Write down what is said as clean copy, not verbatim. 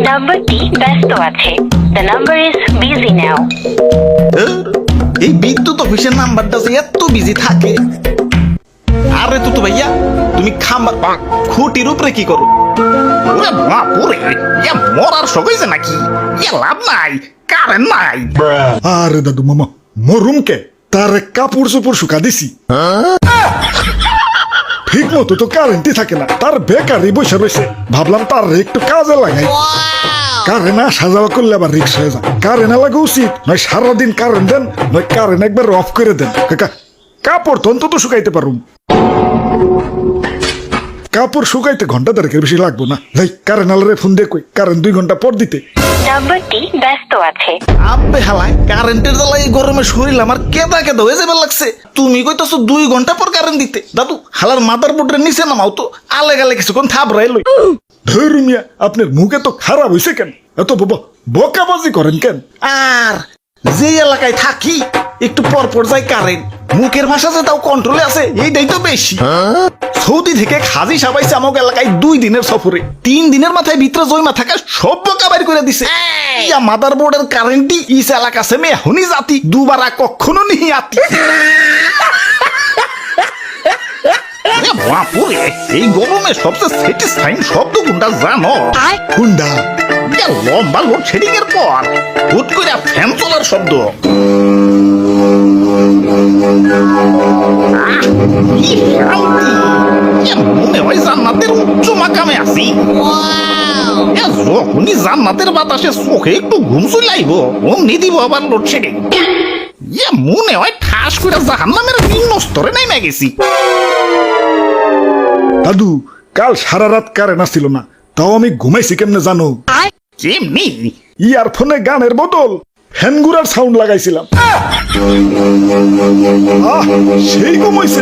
নাম্বারটি ব্যস্ত আছে। The number is busy now. এই বিদ্যুৎ অফিসের নাম্বারটা যে এত বিজি থাকে। আরে তো ভাইয়া, তুমি খাম্বার খুঁটির উপরে কি করো? ওরে বাপুরে, এ মরার শখ হয়েছে নাকি? এ লাভ নাই, কারেন্ট নাই। আরে দাদু মামা মরুম কে, তার কাপড় চোপড় শুকা দিছি। ঠিক মতো তো কারেন্টই থাকে না, তার বেকারই বসে রয়েছে। ভাবলাম তার একটু কাজে লাগাই। কারেন্ট আসা যাওয়া করলে আবার রিক্স হয়ে যায়। কারেন্ট লাগা উচিত নয়, সারাদিন কারেন্ট দেন, নয় কারেন্ট একবার অফ করে দেন। কাকা কাপড় তো অন্তত শুকাইতে পারুম। কাপড় শুকাইতে ঘন্টা দেড়েকের বেশি লাগবো না। ভাই কারেন্ট আলারে ফোন দিয়ে কই কারেন্ট 2 ঘন্টা পর দিতে। নাম্বারটি ব্যস্ত আছে। আব্বে হালাই, কারেন্টের জ্বালায় এই গরমে শরীর আমার কেদা কেদা হয়ে যাবে লাগছে। তুমি কইতাছো 2 ঘন্টা পর কারেন্ট দিতে। দাদু হালার মাদার বোর্ডের নিচে নামাও তো, আলে গালে কিছুক্ষণ থাবড়াই লই। ধরু মিয়া আপনার মুখে তো খারাপ হয়েছে কেন? এত বকাবাজি করেন কেন? আর যে এলাকায় থাকি একটু পর পর যায় কারেন্ট, মুখের ভাষা যে তাও কন্ট্রোলে আছে, এইটাই তো বেশি। সৌদি থেকে খাজি সাবাইছে আমাকে এলাকায় 2 দিনের সফরে। 3 দিনের মাথায় ভিতরে জয়মা থাকা সব বকা বাইর করে দিছে। ইয়া মাদার বোর্ডের কারেন্টই ইস এলাকা সে মে হনি জাতি দুবারা কখনো নিহি আতি। এ বাপুরে, এই গরমে সবচেয়ে স্যাটিসফাইং শব্দ কোনটা জানো? কোনটা? ইয়া লম্বা লোডশেডিং এর পর হুট করে ফ্যান চলার শব্দ। কি শান্তি! এ মনে হয় জান্নাতের উচ্চ মাকামে আছি। এ যখনই জান্নাতের বাতাসে চোখে একটু ঘুম চলাইব, অমনি দিব আবার লোডশেডিং। এ মনে হয় ঠাস করে জাহান্নামের নিম্ন স্তরে নেমে গেছি। দাদু কাল সারা রাত কারেন্ট আসছিল না, তাও আমি ঘুমাইছি কেমনে জানো? কেমনি? ইয়ারফোনে গানের বদল ফ্যান ঘুরার সাউন্ড লাগাইছিলাম। সেই ঘুমাইছে।